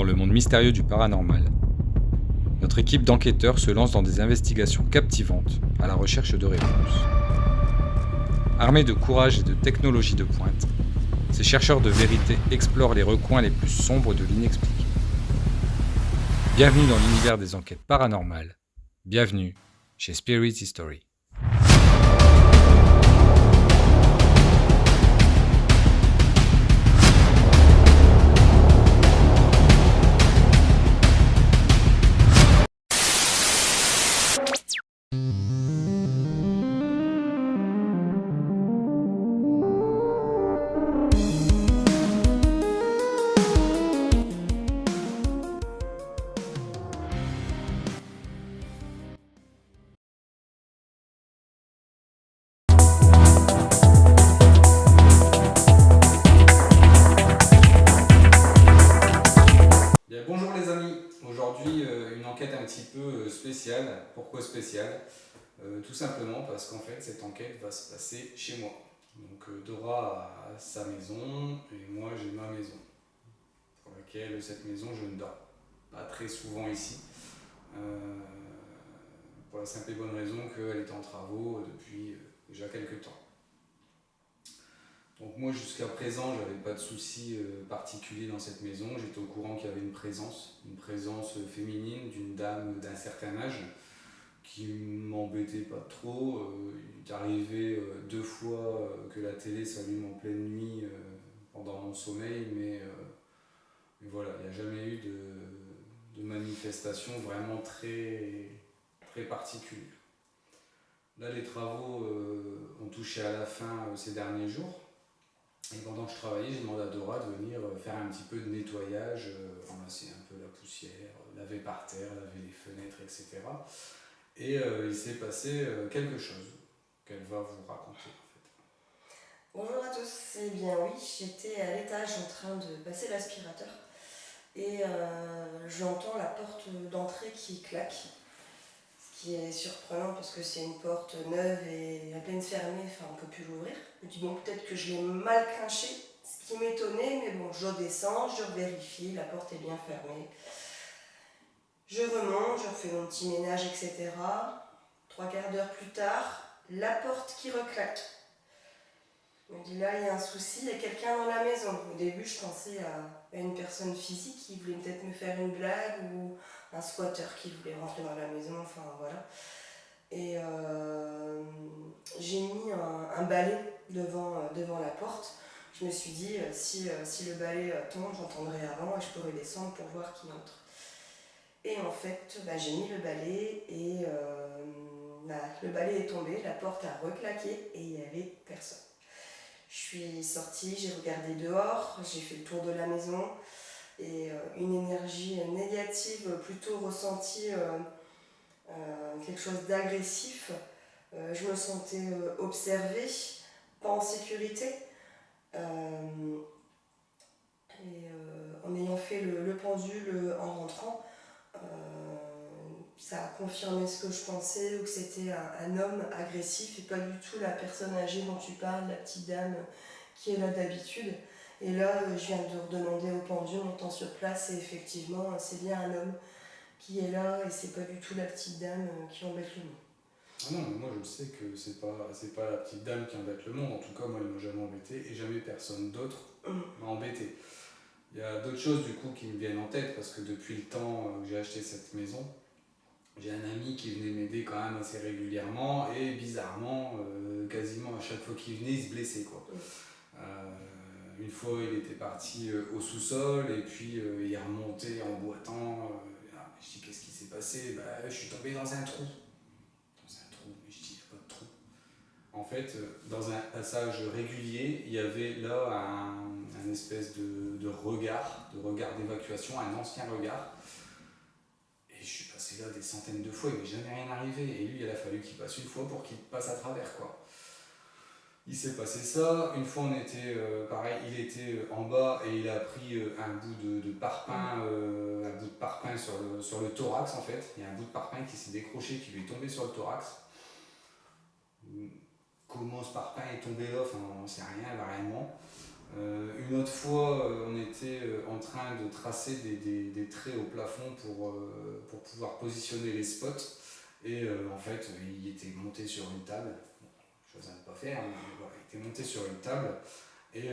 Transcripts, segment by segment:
dans le monde mystérieux du paranormal. Notre équipe d'enquêteurs se lance dans des investigations captivantes à la recherche de réponses. Armés de courage et de technologie de pointe, ces chercheurs de vérité explorent les recoins les plus sombres de l'inexpliqué. Bienvenue dans l'univers des enquêtes paranormales. Bienvenue chez Spirit History. Bien, bonjour les amis, aujourd'hui une enquête un petit peu spéciale. Pourquoi spéciale? Tout simplement parce qu'en fait cette enquête va se passer chez moi. Donc Dora a sa maison et moi j'ai ma maison, pour laquelle cette maison je ne dors pas très souvent ici. Pour la simple et bonne raison qu'elle est en travaux depuis déjà quelques temps. Donc moi jusqu'à présent j'avais pas de soucis particuliers dans cette maison, j'étais au courant qu'il y avait une présence féminine d'une dame d'un certain âge qui m'embêtait pas trop. Il est arrivé 2 fois que la télé s'allume en pleine nuit pendant mon sommeil, mais voilà, il n'y a jamais eu de manifestation vraiment très, très particulière. Là les travaux ont touché à la fin ces derniers jours. Et pendant que je travaillais, j'ai demandé à Dora de venir faire un petit peu de nettoyage, ramasser un peu la poussière, laver par terre, laver les fenêtres, etc. Et il s'est passé quelque chose qu'elle va vous raconter en fait. Bonjour à tous, eh bien oui, j'étais à l'étage en train de passer l'aspirateur et j'entends la porte d'entrée qui claque, ce qui est surprenant parce que c'est une porte neuve et à peine fermée, enfin on ne peut plus l'ouvrir. Je me dis bon, peut-être que je l'ai mal clenchée, ce qui m'étonnait, mais bon, je descends, je vérifie, la porte est bien fermée. Je remonte, je refais mon petit ménage, etc. 3/4 d'heure plus tard, la porte qui reclaque. Je me dis là, il y a un souci, il y a quelqu'un dans la maison. Au début, je pensais à une personne physique qui voulait peut-être me faire une blague ou un squatter qui voulait rentrer dans la maison, enfin voilà. Et j'ai mis un balai devant la porte. Je me suis dit, si le balai tombe, j'entendrai avant et je pourrai descendre pour voir qui entre. Et en fait, j'ai mis le balai et le balai est tombé, la porte a reclaqué et il n'y avait personne. Je suis sortie, j'ai regardé dehors, j'ai fait le tour de la maison et une énergie négative plutôt ressentie, quelque chose d'agressif. Je me sentais observée, pas en sécurité. En ayant fait le pendule en rentrant, ça a confirmé ce que je pensais, ou que c'était un homme agressif et pas du tout la personne âgée dont tu parles, la petite dame qui est là d'habitude. Et là, je viens de redemander au pendule en étant sur place et effectivement, c'est bien un homme qui est là et c'est pas du tout la petite dame qui embête le monde. Ah non, mais moi je sais que c'est pas la petite dame qui embête le monde, en tout cas moi elle m'a jamais embêté et jamais personne d'autre m'a embêté. Il y a d'autres choses du coup qui me viennent en tête parce que depuis le temps que j'ai acheté cette maison, j'ai un ami qui venait m'aider quand même assez régulièrement et bizarrement, quasiment à chaque fois qu'il venait, il se blessait quoi. Une fois, il était parti au sous-sol et puis il est remonté en boitant. Je dis qu'est-ce qui s'est passé? Je suis tombé dans un trou. Dans un trou, mais je dis il n'y a pas de trou. En fait, dans un passage régulier, il y avait là un espèce de regard d'évacuation, un ancien regard. Et je suis passé là des centaines de fois, il m'est jamais rien arrivé. Et lui, il a fallu qu'il passe une fois pour qu'il passe à travers quoi. Il s'est passé ça, une fois on était, pareil, il était en bas et il a pris un bout de parpaing, sur le thorax en fait. Il y a un bout de parpaing qui s'est décroché, qui lui est tombé sur le thorax. Comment ce parpaing est tombé là, enfin on n'en sait rien réellement. Une autre fois, on était en train de tracer des traits au plafond pour pouvoir positionner les spots. Et en fait, il était monté sur une table. Bon, chose à ne pas faire, mais voilà, il était monté sur une table. Et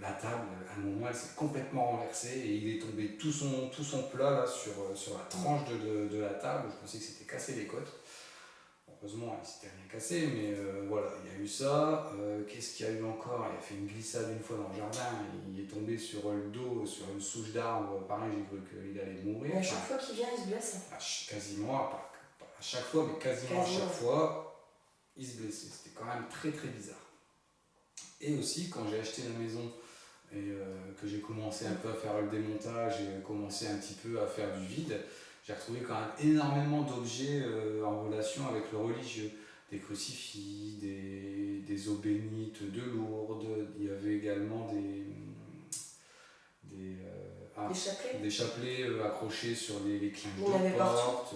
la table, à un moment, elle s'est complètement renversée et il est tombé tout son plat là, sur la tranche de la table. Je pensais que c'était cassé les côtes. Heureusement, il s'était rien cassé, mais voilà, il y a eu ça. Qu'est-ce qu'il y a eu encore? Il a fait une glissade une fois dans le jardin, il est tombé sur le dos, sur une souche d'arbre. Pareil, j'ai cru qu'il allait mourir. Mais à chaque fois qu'il vient, il se blesse. Quasiment, pas à chaque fois, mais quasiment à chaque fois, il se blessait. C'était quand même très très bizarre. Et aussi, quand j'ai acheté la maison et que j'ai commencé un peu à faire le démontage et commencé un petit peu à faire du vide, j'ai retrouvé quand même énormément d'objets en relation avec le religieux. Des crucifix, des eaux bénites de Lourdes, il y avait également des chapelets accrochés sur les clinches de porte.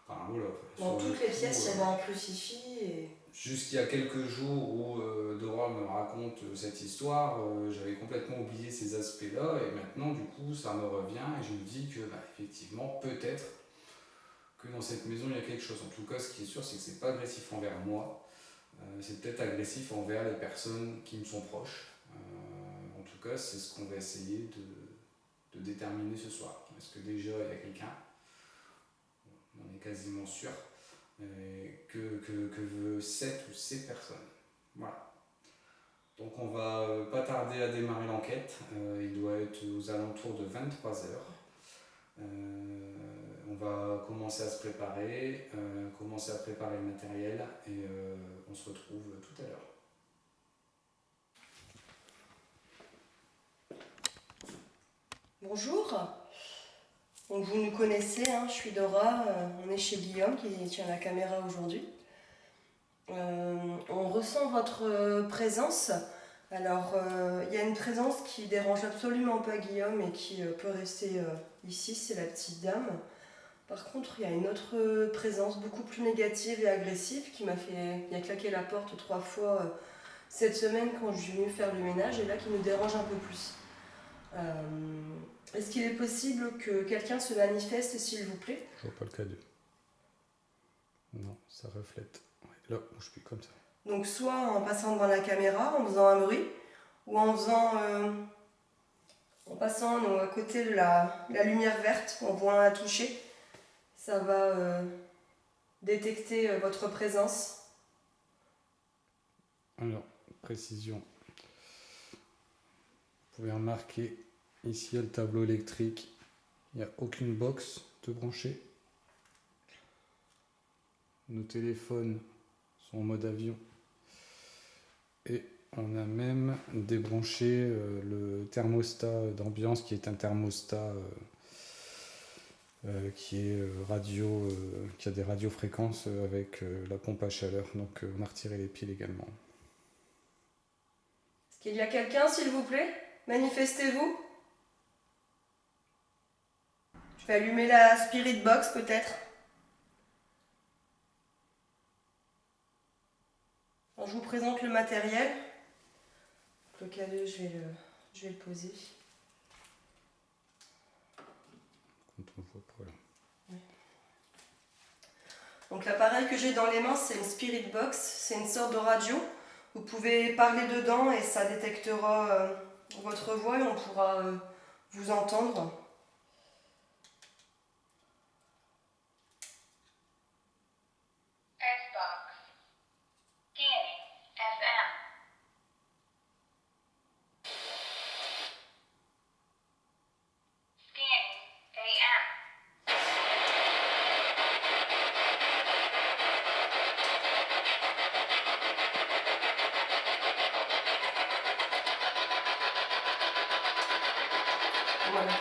Enfin, voilà, dans toutes les pièces, il y avait un crucifix. Jusqu'il y a quelques jours où Dora me raconte cette histoire, j'avais complètement oublié ces aspects-là et maintenant du coup ça me revient et je me dis que effectivement peut-être que dans cette maison il y a quelque chose. En tout cas ce qui est sûr c'est que c'est pas agressif envers moi, c'est peut-être agressif envers les personnes qui me sont proches. En tout cas c'est ce qu'on va essayer de déterminer ce soir. Est-ce que déjà il y a quelqu'un? On est quasiment sûr. Que veut cette ou ces personnes. Voilà. Donc on va pas tarder à démarrer l'enquête. Il doit être aux alentours de 23h. On va commencer à se préparer, commencer à préparer le matériel et on se retrouve tout à l'heure. Bonjour. Donc vous nous connaissez, hein, je suis Dora, on est chez Guillaume qui tient la caméra aujourd'hui. On ressent votre présence. Alors il y a une présence qui dérange absolument pas Guillaume et qui peut rester ici, c'est la petite dame. Par contre il y a une autre présence beaucoup plus négative et agressive qui m'a claqué la porte 3 fois cette semaine quand je suis venue faire le ménage et là qui me dérange un peu plus. Est-ce qu'il est possible que quelqu'un se manifeste, s'il vous plaît? Je vois pas le cas d'eux. Non, ça reflète. Ouais, là, je suis comme ça. Donc soit en passant devant la caméra, en faisant un bruit, ou en passant à côté de la lumière verte, en voit un à toucher. Ça va détecter votre présence. Alors, précision. Vous pouvez remarquer, ici il y a le tableau électrique. Il n'y a aucune box de brancher. Nos téléphones sont en mode avion. Et on a même débranché le thermostat d'ambiance qui est un thermostat qui est radio, qui a des radiofréquences avec la pompe à chaleur. Donc on a retiré les piles également. Est-ce qu'il y a quelqu'un, s'il vous plaît? Manifestez-vous. Je vais allumer la Spirit Box peut-être. Alors, je vous présente le matériel. Le cadeau, je vais le poser. Quand on voit pas là. Oui. Donc l'appareil que j'ai dans les mains, c'est une Spirit Box. C'est une sorte de radio. Vous pouvez parler dedans et ça détectera votre voix et on pourra vous entendre. Voilà.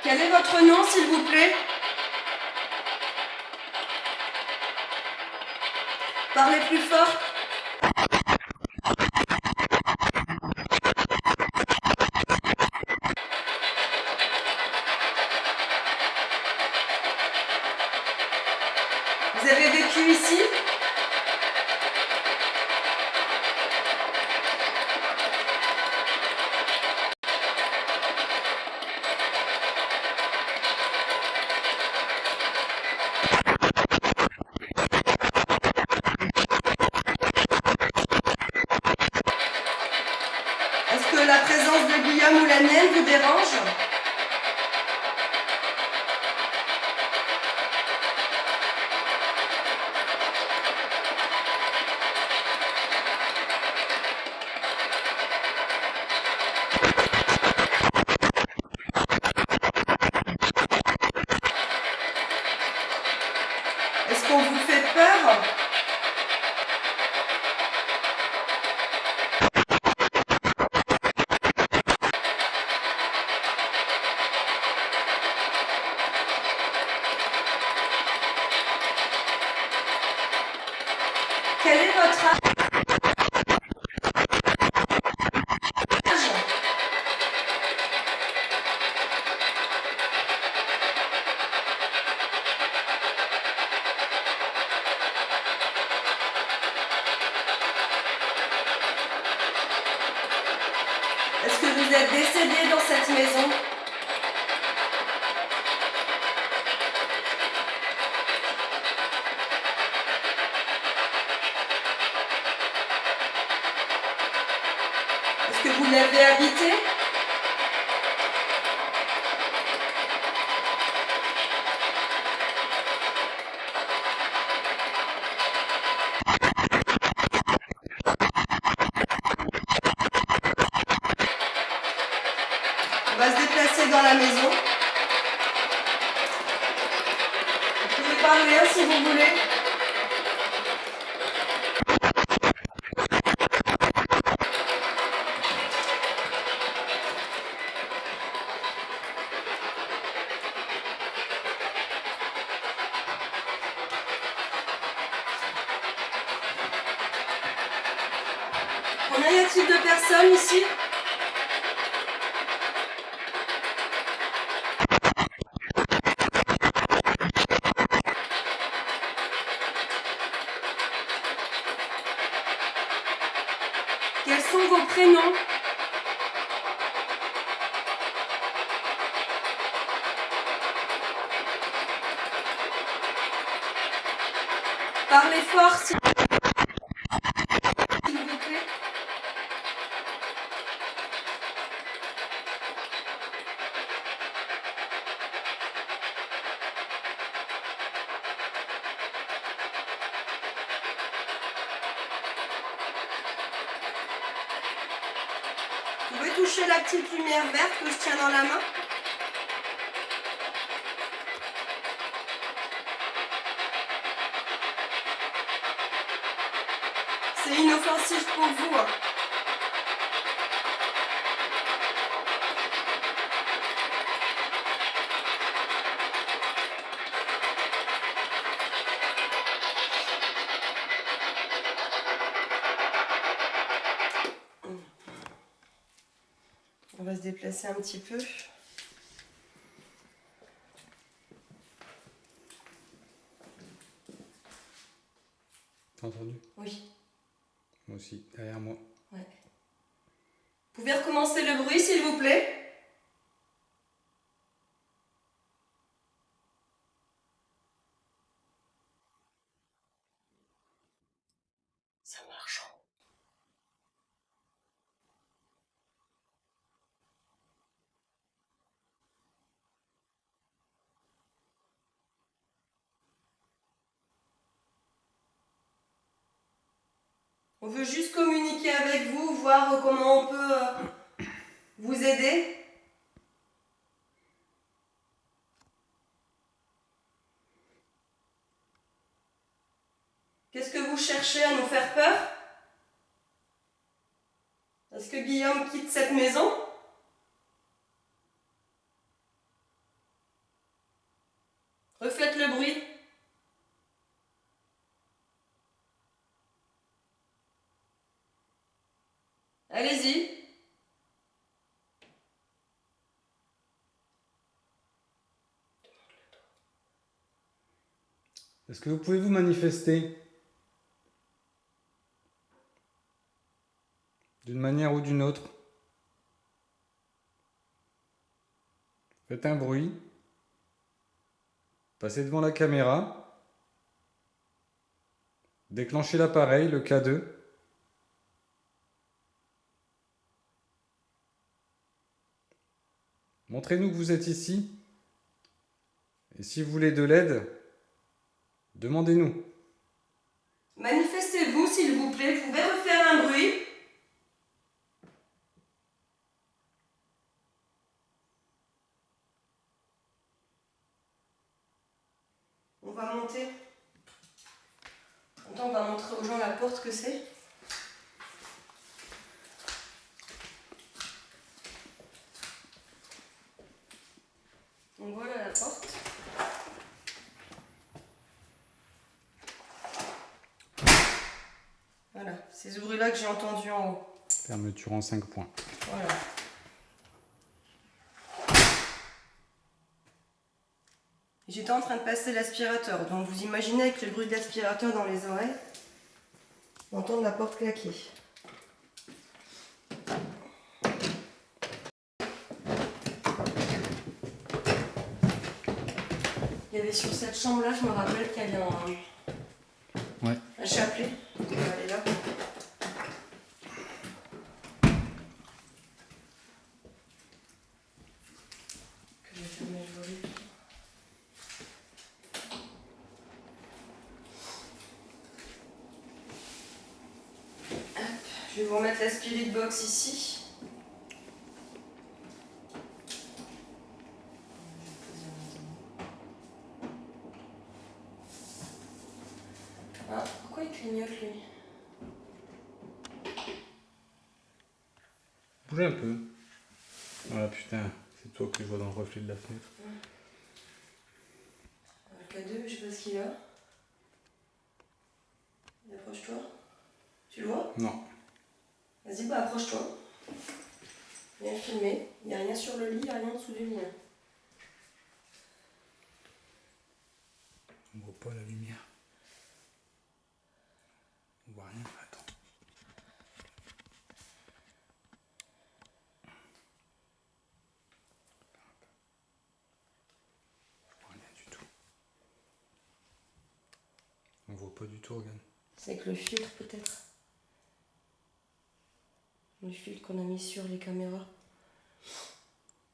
Quel est votre nom, s'il vous plaît? Parlez plus fort. Vous avez vécu ici? Quel est votre âge? Est-ce que vous êtes décédé dans cette maison? Est-ce que vous l'avez habité? On va se déplacer dans la maison. Vous pouvez parler hein, si vous voulez. Combien y a-t-il de personnes ici? Quels sont vos prénoms? Parlez fort s'il vous plaît. Vous pouvez toucher la petite lumière verte que je tiens dans la main? C'est inoffensif pour vous. Hein. On va se déplacer un petit peu. T'as entendu? Oui. Moi aussi, derrière moi. Ouais. Vous pouvez recommencer le bruit s'il vous plaît? Ça marche. On veut juste communiquer avec vous, voir comment on peut vous aider. Qu'est-ce que vous cherchez à nous faire peur? Est-ce que Guillaume quitte cette maison? Refaites le bruit. Allez-y. Est-ce que vous pouvez vous manifester d'une manière ou d'une autre? Faites un bruit. Passez devant la caméra. Déclenchez l'appareil, le K2. Montrez-nous que vous êtes ici. Et si vous voulez de l'aide, demandez-nous. Manifestez-vous s'il vous plaît. Vous pouvez refaire un bruit. On va monter. Attends, on va montrer aux gens la porte que c'est. Donc voilà la porte. Ces bruits-là que j'ai entendus en haut. Fermeture en 5 points. Voilà. J'étais en train de passer l'aspirateur, donc vous imaginez avec le bruit de l'aspirateur dans les oreilles, entendre la porte claquer. Il y avait sur cette chambre-là, je me rappelle qu'il y avait un chapelet. On va aller là. Que je vais fermer le volet. Hop, je vais vous remettre la spirit box ici. Ah, pourquoi il clignote lui? Bougez un peu. Ah putain, c'est toi que je vois dans le reflet de la fenêtre. Le K2, je sais pas ce qu'il a. Approche-toi. Tu le vois? Non. Vas-y, bah approche-toi. Viens le filmer. Il n'y a rien sur le lit, il n'y a rien en dessous du lit. On voit pas la lumière. On voit rien. Attends. On voit rien du tout. On voit pas du tout, regarde. C'est avec le filtre peut-être. Le filtre qu'on a mis sur les caméras.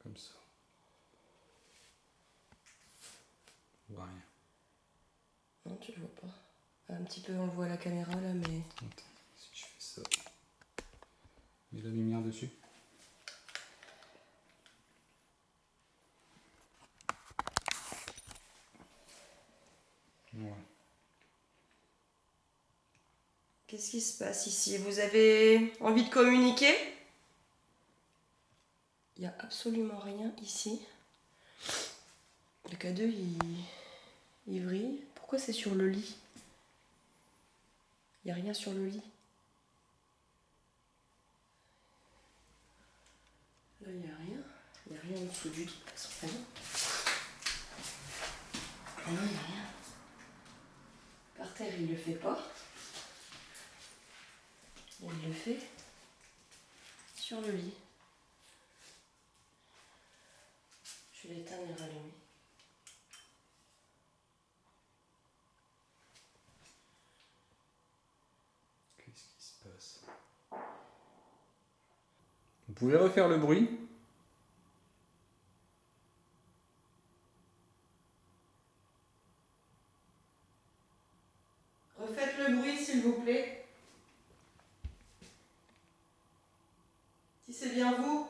Comme ça. On voit rien. Non, tu le vois pas. Un petit peu, on le voit à la caméra là, mais... Attends, si je fais ça. Mets la lumière dessus. Voilà. Qu'est-ce qui se passe ici? Vous avez envie de communiquer? Il n'y a absolument rien ici. Le K2, il vrille. Pourquoi c'est sur le lit? Il n'y a rien sur le lit. Là, il n'y a rien. Il n'y a rien en dessous du lit. De toute façon, ah non. Ah non, il n'y a rien. Par terre, il le fait pas. Il le fait sur le lit. Je vais l'éteindre et le rallumer. Qu'est-ce qui se passe? Vous pouvez refaire le bruit? Refaites le bruit, s'il vous plaît. Si c'est bien vous.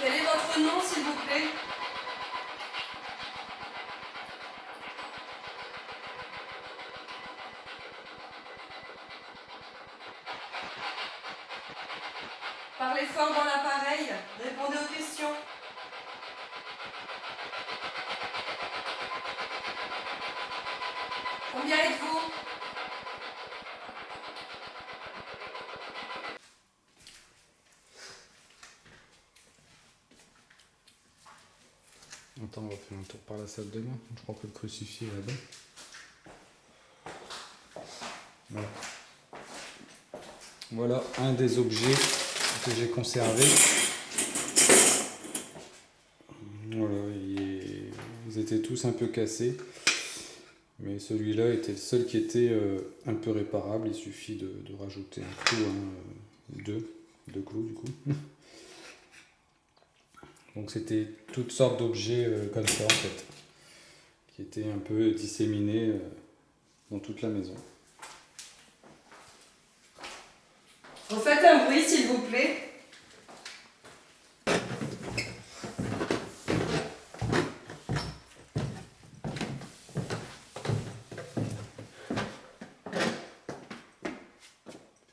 Quel est votre nom, s'il vous plaît? Parlez fort dans l'appareil, répondez aux questions. Combien êtes-vous? Attends, on va faire un tour par la salle de bain. Je crois que le crucifix est là-bas. Voilà. Voilà un des objets que j'ai conservé. Voilà, ils étaient tous un peu cassés. Mais celui-là était le seul qui était un peu réparable. Il suffit de rajouter un clou, deux clous du coup. Donc c'était toutes sortes d'objets comme ça en fait. qui étaient un peu disséminés dans toute la maison. Refaites un bruit, s'il vous plaît. Il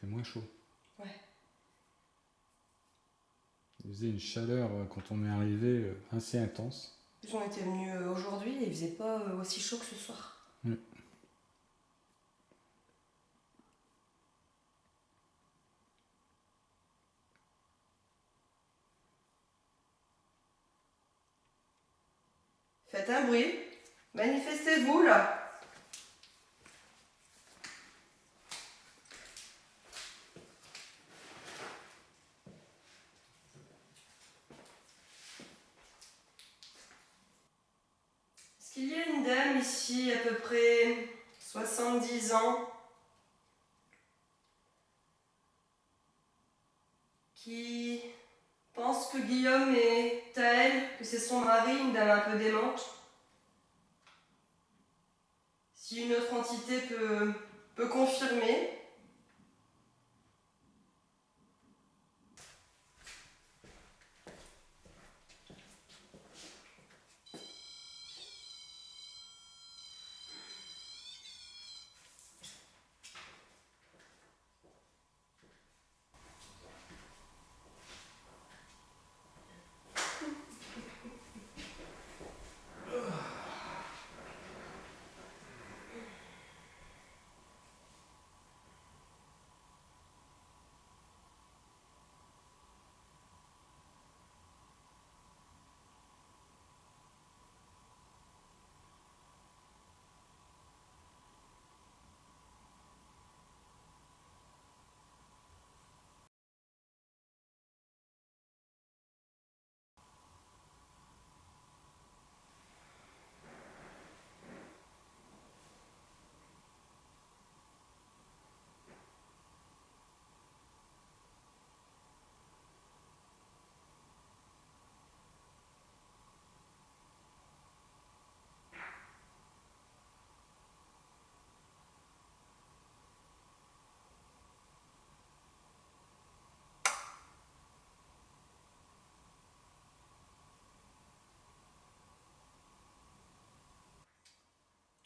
fait moins chaud. Ouais. Il faisait une chaleur quand on est arrivé assez intense. En plus, on était venus aujourd'hui et il faisait pas aussi chaud que ce soir. Faites un bruit. Manifestez-vous là. Est-ce qu'il y a une dame ici, à peu près 70 ans, qui pense que Guillaume est à elle, que c'est son mari, une dame un peu démente? Si une autre entité peut confirmer.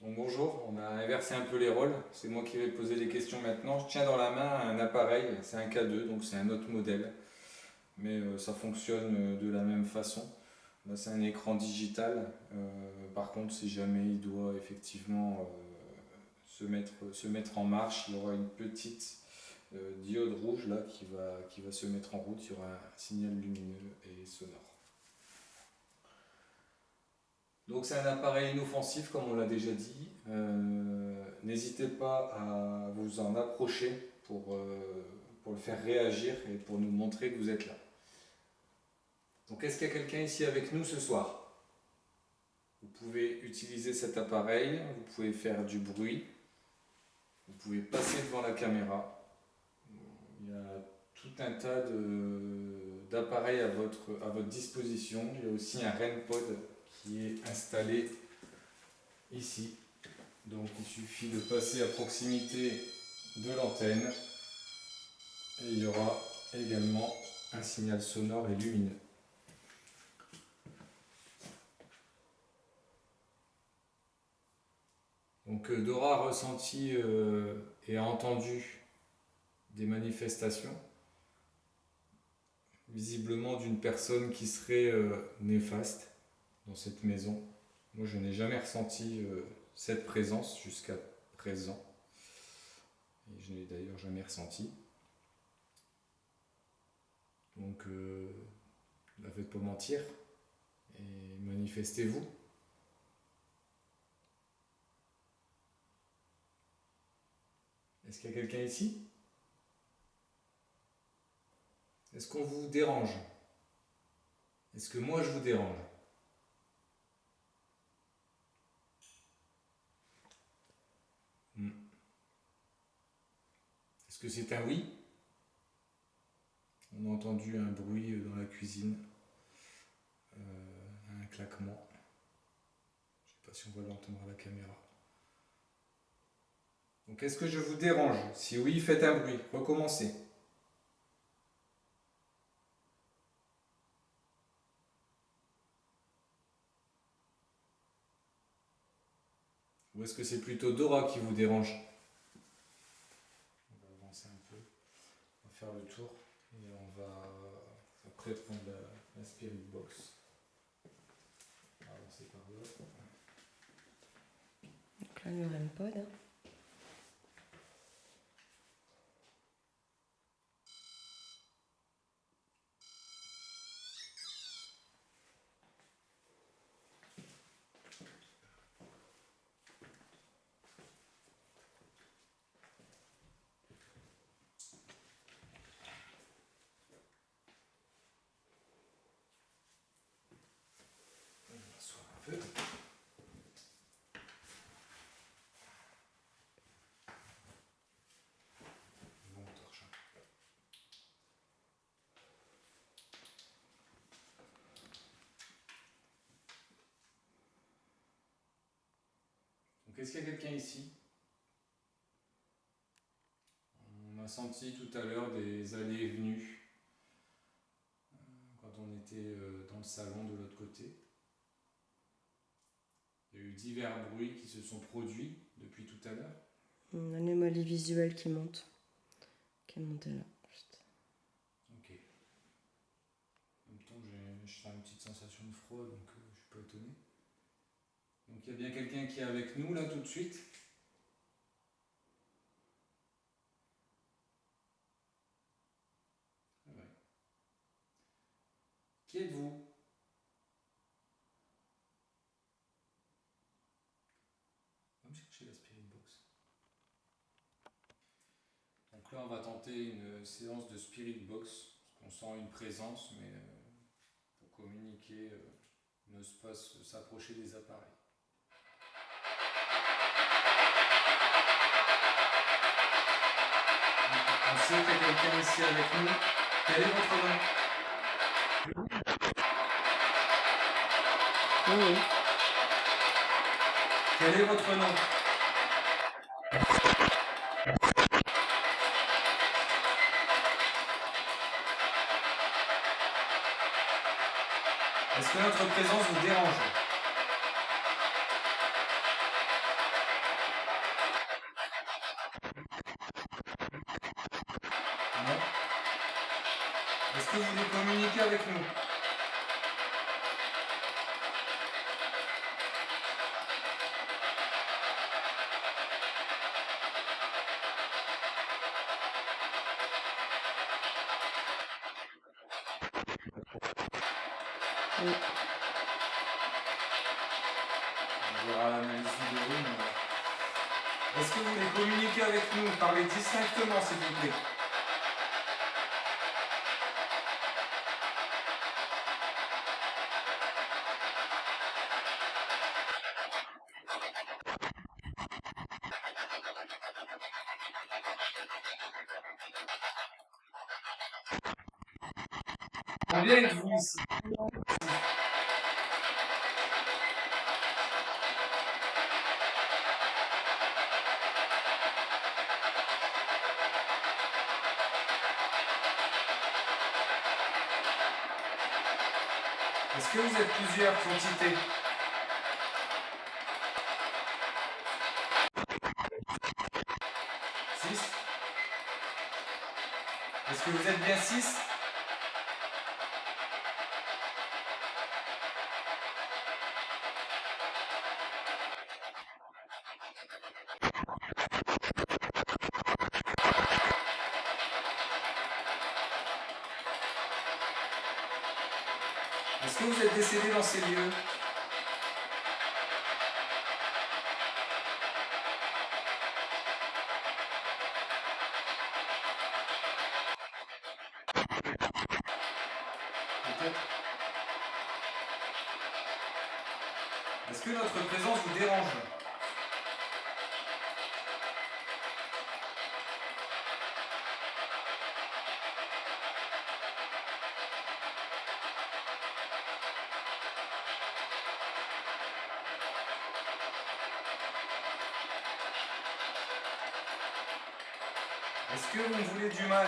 Donc bonjour, on a inversé un peu les rôles, c'est moi qui vais poser les questions maintenant. Je tiens dans la main un appareil, c'est un K2, donc c'est un autre modèle, mais ça fonctionne de la même façon. Là c'est un écran digital, par contre si jamais il doit effectivement se mettre en marche, il y aura une petite diode rouge là qui va se mettre en route, il y aura un signal lumineux et sonore. Donc c'est un appareil inoffensif comme on l'a déjà dit. N'hésitez pas à vous en approcher pour le faire réagir et pour nous montrer que vous êtes là. Donc est-ce qu'il y a quelqu'un ici avec nous ce soir? Vous pouvez utiliser cet appareil, vous pouvez faire du bruit, vous pouvez passer devant la caméra. Il y a tout un tas d'appareils à votre disposition. Il y a aussi un RENPod qui est installé ici. Donc il suffit de passer à proximité de l'antenne et il y aura également un signal sonore et lumineux. Donc Dora a ressenti et a entendu des manifestations, visiblement d'une personne qui serait néfaste dans cette maison. Moi je n'ai jamais ressenti cette présence jusqu'à présent. Et je n'ai d'ailleurs jamais ressenti. Donc ne faites pas mentir et manifestez-vous. Est-ce qu'il y a quelqu'un ici? Est-ce qu'on vous dérange? Est-ce que moi je vous dérange? Est-ce que c'est un oui? On a entendu un bruit dans la cuisine, un claquement. Je sais pas si on voit lentement à la caméra. Donc est-ce que je vous dérange? Si oui, faites un bruit. Recommencez. Ou est-ce que c'est plutôt Dora qui vous dérange? On va avancer un peu. On va faire le tour. Et on va après prendre la Spirit Box. On va avancer par là. Donc là, le REM pod. Hein. On va s'asseoir un peu. Bon torche. Donc est-ce qu'il y a quelqu'un ici? On a senti tout à l'heure des allées et venues quand on était dans le salon de l'autre côté. Il y a eu divers bruits qui se sont produits depuis tout à l'heure. L'anomalie visuelle qui monte. Qui est montée là. Juste. Ok. En même temps, je sens une petite sensation de froid, donc je suis pas étonné. Donc il y a bien quelqu'un qui est avec nous là tout de suite. Ouais. Qui êtes-vous? Va me chercher la Spirit Box. Donc là, on va tenter une séance de Spirit Box, parce qu'on sent une présence, mais pour communiquer, n'ose pas s'approcher des appareils. On sait qu'il y a quelqu'un ici avec nous. Quel est votre nom? Oui. Quel est votre nom? Est-ce que notre présence vous dérange? Non? Est-ce que vous voulez communiquer avec nous? Oui. On verra l'analyse vidéo. Mais... Est-ce que vous voulez communiquer avec nous? Parlez distinctement, s'il vous plaît. Combien êtes-vous ici? Est-ce que vous êtes plusieurs quantités? Six? Est-ce que vous êtes bien 6? Est-ce que vous êtes décédé dans ces lieux? Peut-être. Est-ce que notre présence vous dérange? Est-ce que vous me voulez du mal?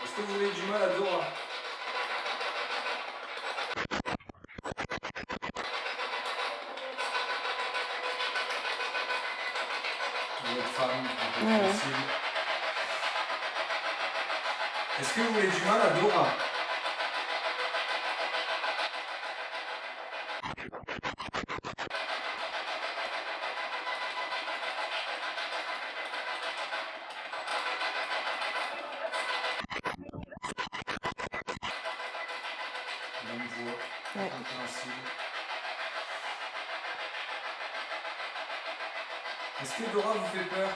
Est-ce que vous voulez du mal à Dora? Votre femme, un peu Ouais. sensible. Est-ce que vous voulez du mal à Dora? Même voix, Ouais. incompréhensible. Est-ce que Dora vous fait peur?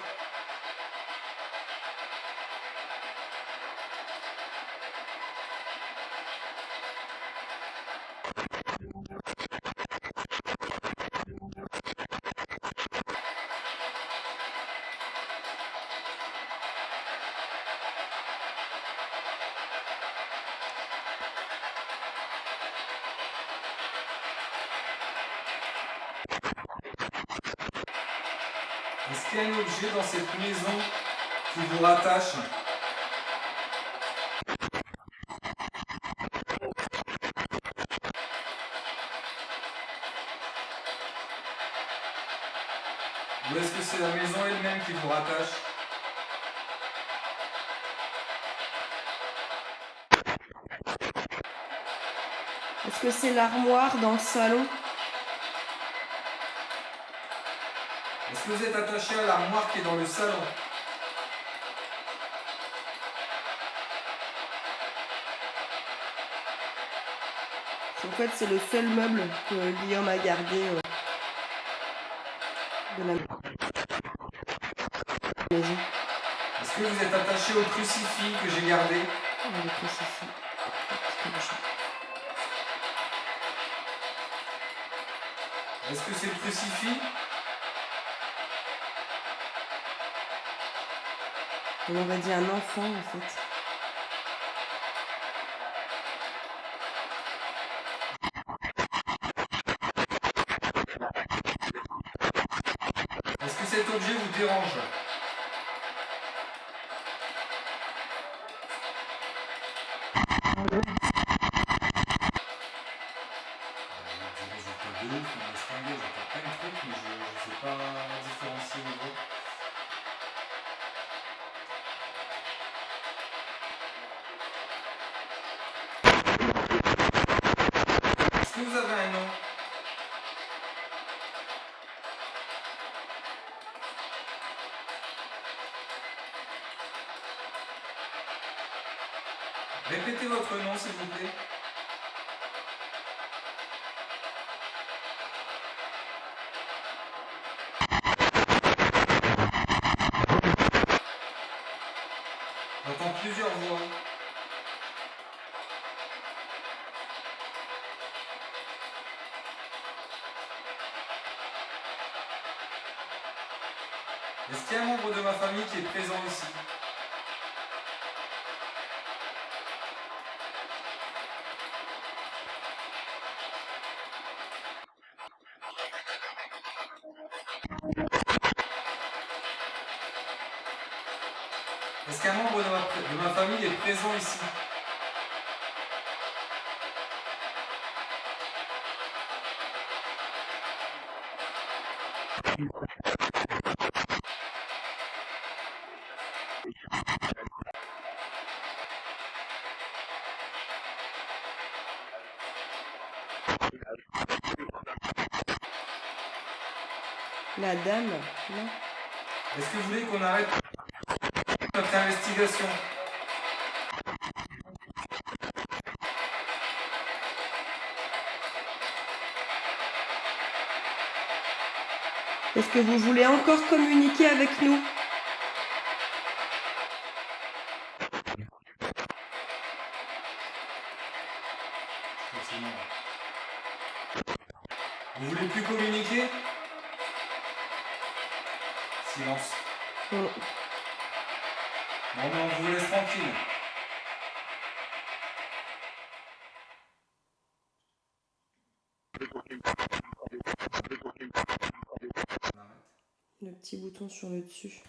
Est-ce qu'il y a un objet dans cette maison qui vous rattache? Ou est-ce que c'est la maison elle-même qui vous rattache? Est-ce que c'est l'armoire dans le salon? Est-ce que vous êtes attaché à l'armoire qui est dans le salon? En fait, c'est le seul meuble que Guillaume a gardé de la maison. Est-ce que vous êtes attaché au crucifix que j'ai gardé? Le crucifix. Est-ce que c'est le crucifix? On aurait dit un enfant en fait. Est-ce que cet objet vous dérange? Du résultat de ouf, on laisse tomber, j'entends plein de trucs, mais je ne sais pas différencier les voix. Est-ce que vous avez un nom? Répétez votre nom s'il vous plaît. J'entends plusieurs voix. Est-ce qu'il y a un membre de ma famille qui est présent ici? Est-ce qu'un membre de ma famille est présent ici? La dame, non? Est-ce que vous voulez qu'on arrête notre investigation? Est-ce que vous voulez encore communiquer avec nous? Vous voulez plus communiquer? Silence. Mm. Bon, mais on vous laisse tranquille. On arrête. Le petit bouton sur le dessus.